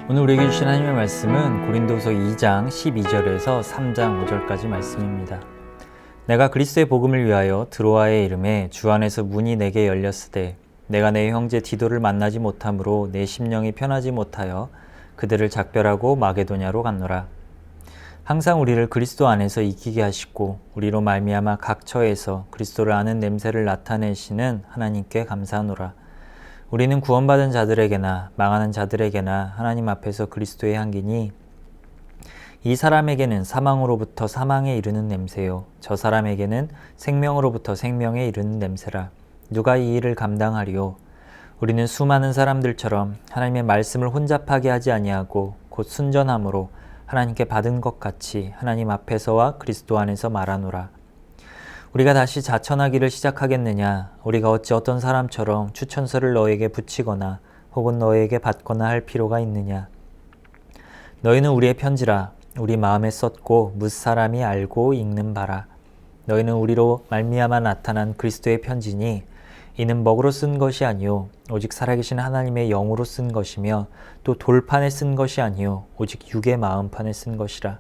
오늘 우리에게 주신 하나님의 말씀은 고린도서 2장 12절에서 3장 5절까지 말씀입니다. 내가 그리스도의 복음을 위하여 드로아에 이름에 주 안에서 문이 내게 열렸으되 내가 내 형제 디도를 만나지 못함으로 내 심령이 편하지 못하여 그들을 작별하고 마게도냐로 갔노라. 항상 우리를 그리스도 안에서 이기게 하시고 우리로 말미암아 각 처에서 그리스도를 아는 냄새를 나타내시는 하나님께 감사하노라. 우리는 구원받은 자들에게나 망하는 자들에게나 하나님 앞에서 그리스도의 향기니 이 사람에게는 사망으로부터 사망에 이르는 냄새요 저 사람에게는 생명으로부터 생명에 이르는 냄새라. 누가 이 일을 감당하리요? 우리는 수많은 사람들처럼 하나님의 말씀을 혼잡하게 하지 아니하고 곧 순전함으로 하나님께 받은 것 같이 하나님 앞에서와 그리스도 안에서 말하노라. 우리가 다시 자천하기를 시작하겠느냐? 우리가 어찌 어떤 사람처럼 추천서를 너에게 붙이거나 혹은 너에게 받거나 할 필요가 있느냐? 너희는 우리의 편지라. 우리 마음에 썼고 뭇사람이 알고 읽는 바라. 너희는 우리로 말미암아 나타난 그리스도의 편지니 이는 먹으로 쓴 것이 아니요 오직 살아계신 하나님의 영으로 쓴 것이며 또 돌판에 쓴 것이 아니요 오직 육의 마음판에 쓴 것이라.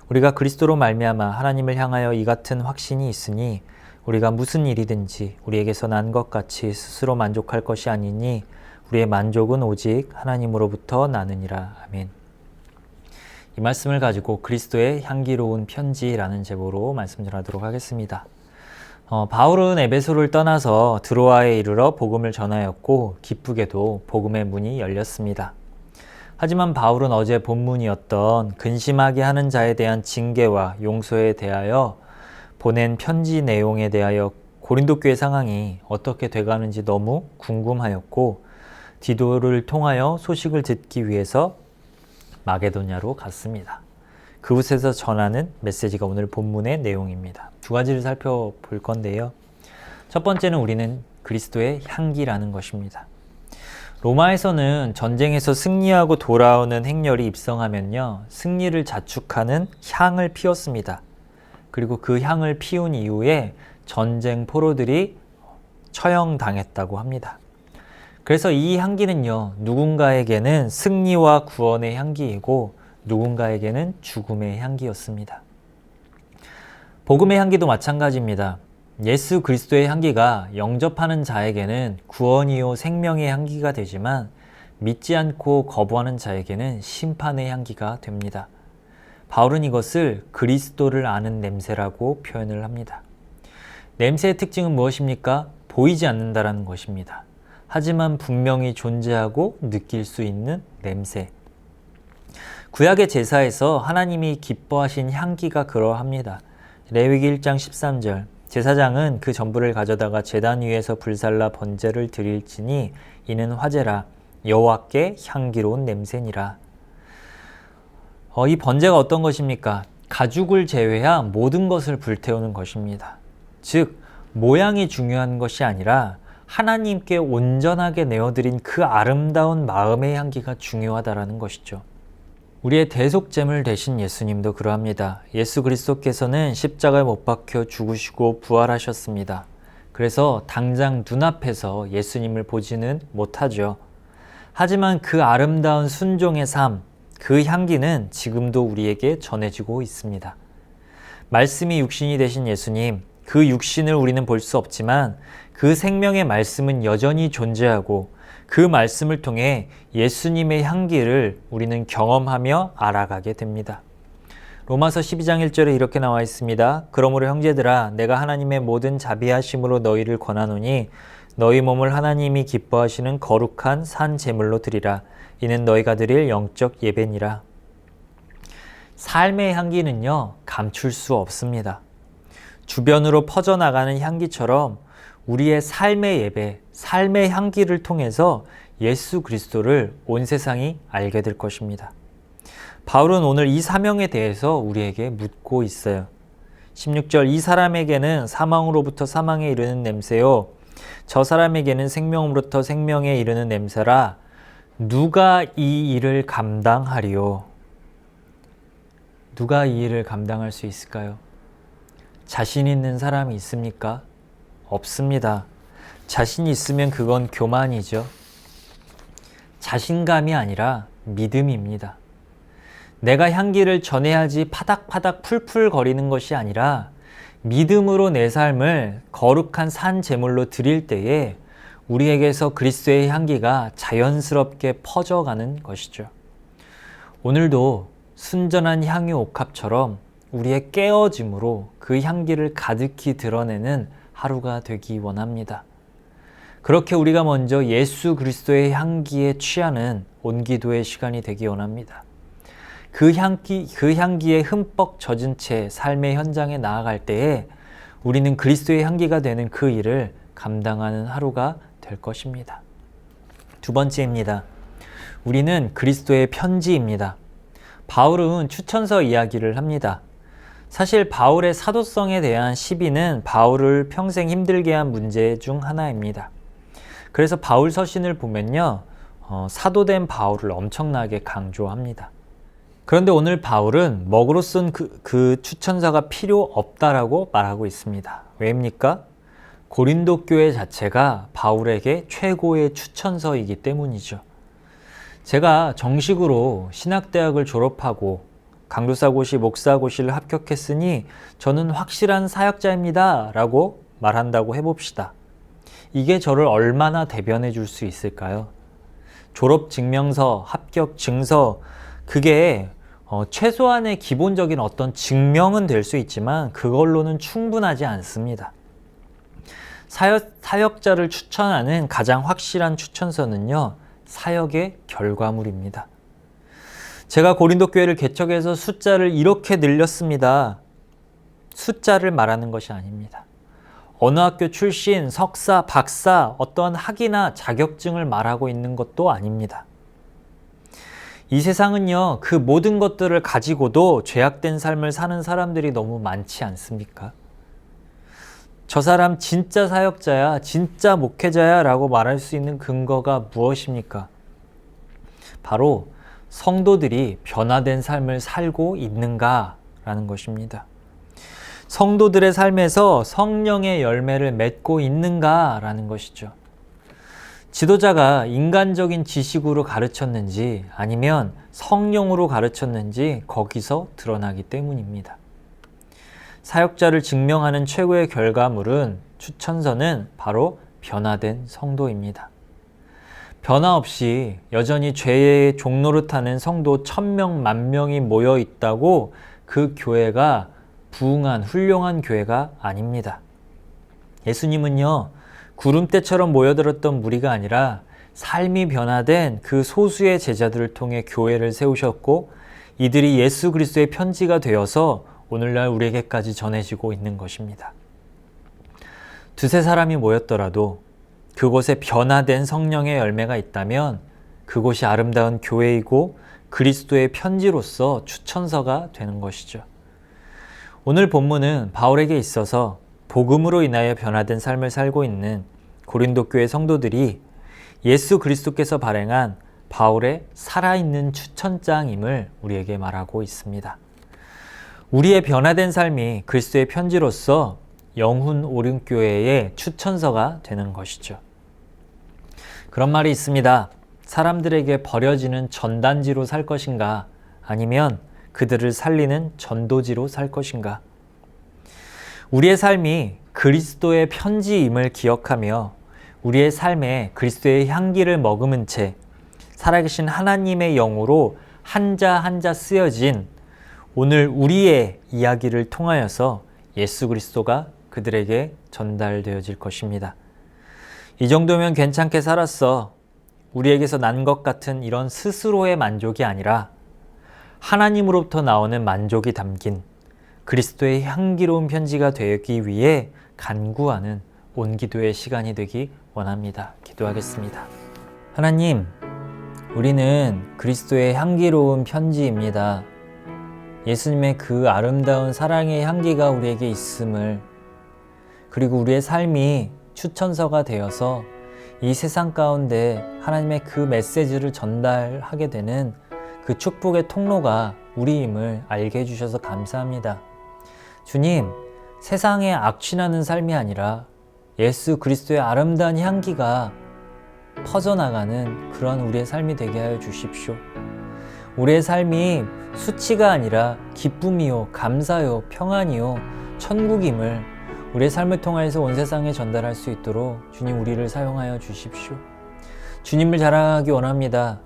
우리가 그리스도로 말미암아 하나님을 향하여 이 같은 확신이 있으니 우리가 무슨 일이든지 우리에게서 난 것 같이 스스로 만족할 것이 아니니 우리의 만족은 오직 하나님으로부터 나느니라. 아멘. 이 말씀을 가지고 그리스도의 향기로운 편지라는 제목으로 말씀 전하도록 하겠습니다. 바울은 에베소를 떠나서 드로아에 이르러 복음을 전하였고 기쁘게도 복음의 문이 열렸습니다. 하지만 바울은 어제 본문이었던 근심하게 하는 자에 대한 징계와 용서에 대하여 보낸 편지 내용에 대하여 고린도 교회 상황이 어떻게 돼가는지 너무 궁금하였고 디도를 통하여 소식을 듣기 위해서 마게도냐로 갔습니다. 그곳에서 전하는 메시지가 오늘 본문의 내용입니다. 두 가지를 살펴볼 건데요. 첫 번째는 우리는 그리스도의 향기라는 것입니다. 로마에서는 전쟁에서 승리하고 돌아오는 행렬이 입성하면요, 승리를 자축하는 향을 피웠습니다. 그리고 그 향을 피운 이후에 전쟁 포로들이 처형당했다고 합니다. 그래서 이 향기는요, 누군가에게는 승리와 구원의 향기이고 누군가에게는 죽음의 향기였습니다. 복음의 향기도 마찬가지입니다. 예수 그리스도의 향기가 영접하는 자에게는 구원이요 생명의 향기가 되지만 믿지 않고 거부하는 자에게는 심판의 향기가 됩니다. 바울은 이것을 그리스도를 아는 냄새라고 표현을 합니다. 냄새의 특징은 무엇입니까? 보이지 않는다라는 것입니다. 하지만 분명히 존재하고 느낄 수 있는 냄새. 구약의 제사에서 하나님이 기뻐하신 향기가 그러합니다. 레위기 1장 13절 제사장은 그 전부를 가져다가 제단 위에서 불살라 번제를 드릴지니 이는 화제라 여호와께 향기로운 냄새니라. 이 번제가 어떤 것입니까? 가죽을 제외한 모든 것을 불태우는 것입니다. 즉 모양이 중요한 것이 아니라 하나님께 온전하게 내어드린 그 아름다운 마음의 향기가 중요하다라는 것이죠. 우리의 대속제물 되신 예수님도 그러합니다. 예수 그리스도께서는 십자가에 못 박혀 죽으시고 부활하셨습니다. 그래서 당장 눈앞에서 예수님을 보지는 못하죠. 하지만 그 아름다운 순종의 삶, 그 향기는 지금도 우리에게 전해지고 있습니다. 말씀이 육신이 되신 예수님, 그 육신을 우리는 볼 수 없지만 그 생명의 말씀은 여전히 존재하고 그 말씀을 통해 예수님의 향기를 우리는 경험하며 알아가게 됩니다. 로마서 12장 1절에 이렇게 나와 있습니다. 그러므로 형제들아 내가 하나님의 모든 자비하심으로 너희를 권하노니 너희 몸을 하나님이 기뻐하시는 거룩한 산 제물로 드리라. 이는 너희가 드릴 영적 예배니라. 삶의 향기는요, 감출 수 없습니다. 주변으로 퍼져나가는 향기처럼 우리의 삶의 예배, 삶의 향기를 통해서 예수 그리스도를 온 세상이 알게 될 것입니다. 바울은 오늘 이 사명에 대해서 우리에게 묻고 있어요. 16절 이 사람에게는 사망으로부터 사망에 이르는 냄새요 저 사람에게는 생명으로부터 생명에 이르는 냄새라. 누가 이 일을 감당하리요? 누가 이 일을 감당할 수 있을까요? 자신 있는 사람이 있습니까? 없습니다. 자신이 있으면 그건 교만이죠. 자신감이 아니라 믿음입니다. 내가 향기를 전해야지 파닥파닥 풀풀 거리는 것이 아니라 믿음으로 내 삶을 거룩한 산 제물로 드릴 때에 우리에게서 그리스도의 향기가 자연스럽게 퍼져가는 것이죠. 오늘도 순전한 향유 옥합처럼 우리의 깨어짐으로 그 향기를 가득히 드러내는 하루가 되기 원합니다. 그렇게 우리가 먼저 예수 그리스도의 향기에 취하는 온기도의 시간이 되기 원합니다. 그 향기에 흠뻑 젖은 채 삶의 현장에 나아갈 때에 우리는 그리스도의 향기가 되는 그 일을 감당하는 하루가 될 것입니다. 두 번째입니다. 우리는 그리스도의 편지입니다. 바울은 추천서 이야기를 합니다. 사실 바울의 사도성에 대한 시비는 바울을 평생 힘들게 한 문제 중 하나입니다. 그래서 바울 서신을 보면요, 사도된 바울을 엄청나게 강조합니다. 그런데 오늘 바울은 먹으로 쓴 그 추천서가 필요 없다라고 말하고 있습니다. 왜입니까? 고린도 교회 자체가 바울에게 최고의 추천서이기 때문이죠. 제가 정식으로 신학대학을 졸업하고 강도사고시, 목사고시를 합격했으니 저는 확실한 사역자입니다 라고 말한다고 해봅시다. 이게 저를 얼마나 대변해 줄 수 있을까요? 졸업 증명서, 합격 증서, 그게 최소한의 기본적인 어떤 증명은 될 수 있지만 그걸로는 충분하지 않습니다. 사역자를 추천하는 가장 확실한 추천서는요, 사역의 결과물입니다. 제가 고린도 교회를 개척해서 숫자를 이렇게 늘렸습니다. 숫자를 말하는 것이 아닙니다. 어느 학교 출신, 석사, 박사, 어떠한 학위나 자격증을 말하고 있는 것도 아닙니다. 이 세상은요, 그 모든 것들을 가지고도 죄악된 삶을 사는 사람들이 너무 많지 않습니까? 저 사람 진짜 사역자야, 진짜 목회자야 라고 말할 수 있는 근거가 무엇입니까? 바로 성도들이 변화된 삶을 살고 있는가라는 것입니다. 성도들의 삶에서 성령의 열매를 맺고 있는가라는 것이죠. 지도자가 인간적인 지식으로 가르쳤는지 아니면 성령으로 가르쳤는지 거기서 드러나기 때문입니다. 사역자를 증명하는 최고의 결과물은 추천서는 바로 변화된 성도입니다. 변화 없이 여전히 죄의 종노릇하는 성도 1000명, 10,000명이 모여 있다고 그 교회가 부흥한 훌륭한 교회가 아닙니다. 예수님은요, 구름대처럼 모여들었던 무리가 아니라 삶이 변화된 그 소수의 제자들을 통해 교회를 세우셨고 이들이 예수 그리스도의 편지가 되어서 오늘날 우리에게까지 전해지고 있는 것입니다. 두세 사람이 모였더라도 그곳에 변화된 성령의 열매가 있다면 그곳이 아름다운 교회이고 그리스도의 편지로서 추천서가 되는 것이죠. 오늘 본문은 바울에게 있어서 복음으로 인하여 변화된 삶을 살고 있는 고린도 교회 성도들이 예수 그리스도께서 발행한 바울의 살아있는 추천장임을 우리에게 말하고 있습니다. 우리의 변화된 삶이 그리스도의 편지로서 영훈 오륜교회의 추천서가 되는 것이죠. 그런 말이 있습니다. 사람들에게 버려지는 전단지로 살 것인가, 아니면 그들을 살리는 전도지로 살 것인가. 우리의 삶이 그리스도의 편지임을 기억하며 우리의 삶에 그리스도의 향기를 머금은 채 살아계신 하나님의 영으로 한자 한자 쓰여진 오늘 우리의 이야기를 통하여서 예수 그리스도가 그들에게 전달되어질 것입니다. 이 정도면 괜찮게 살았어. 우리에게서 난 것 같은 이런 스스로의 만족이 아니라 하나님으로부터 나오는 만족이 담긴 그리스도의 향기로운 편지가 되기 위해 간구하는 온기도의 시간이 되기 원합니다. 기도하겠습니다. 하나님, 우리는 그리스도의 향기로운 편지입니다. 예수님의 그 아름다운 사랑의 향기가 우리에게 있음을, 그리고 우리의 삶이 추천서가 되어서 이 세상 가운데 하나님의 그 메시지를 전달하게 되는 그 축복의 통로가 우리임을 알게 해주셔서 감사합니다. 주님, 세상에 악취나는 삶이 아니라 예수 그리스도의 아름다운 향기가 퍼져나가는 그런 우리의 삶이 되게 하여 주십시오. 우리의 삶이 수치가 아니라 기쁨이요, 감사요, 평안이요, 천국임을 우리의 삶을 통하여서 온 세상에 전달할 수 있도록 주님 우리를 사용하여 주십시오. 주님을 자랑하기 원합니다.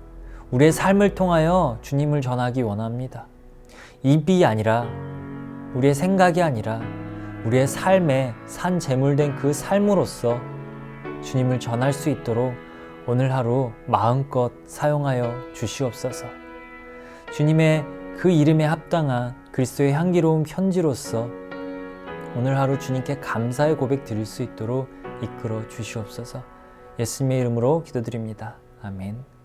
우리의 삶을 통하여 주님을 전하기 원합니다. 입이 아니라, 우리의 생각이 아니라 우리의 삶에 산재물된 그 삶으로서 주님을 전할 수 있도록 오늘 하루 마음껏 사용하여 주시옵소서. 주님의 그 이름에 합당한 그리스도의 향기로운 편지로서 오늘 하루 주님께 감사의 고백 드릴 수 있도록 이끌어 주시옵소서. 예수님의 이름으로 기도드립니다. 아멘.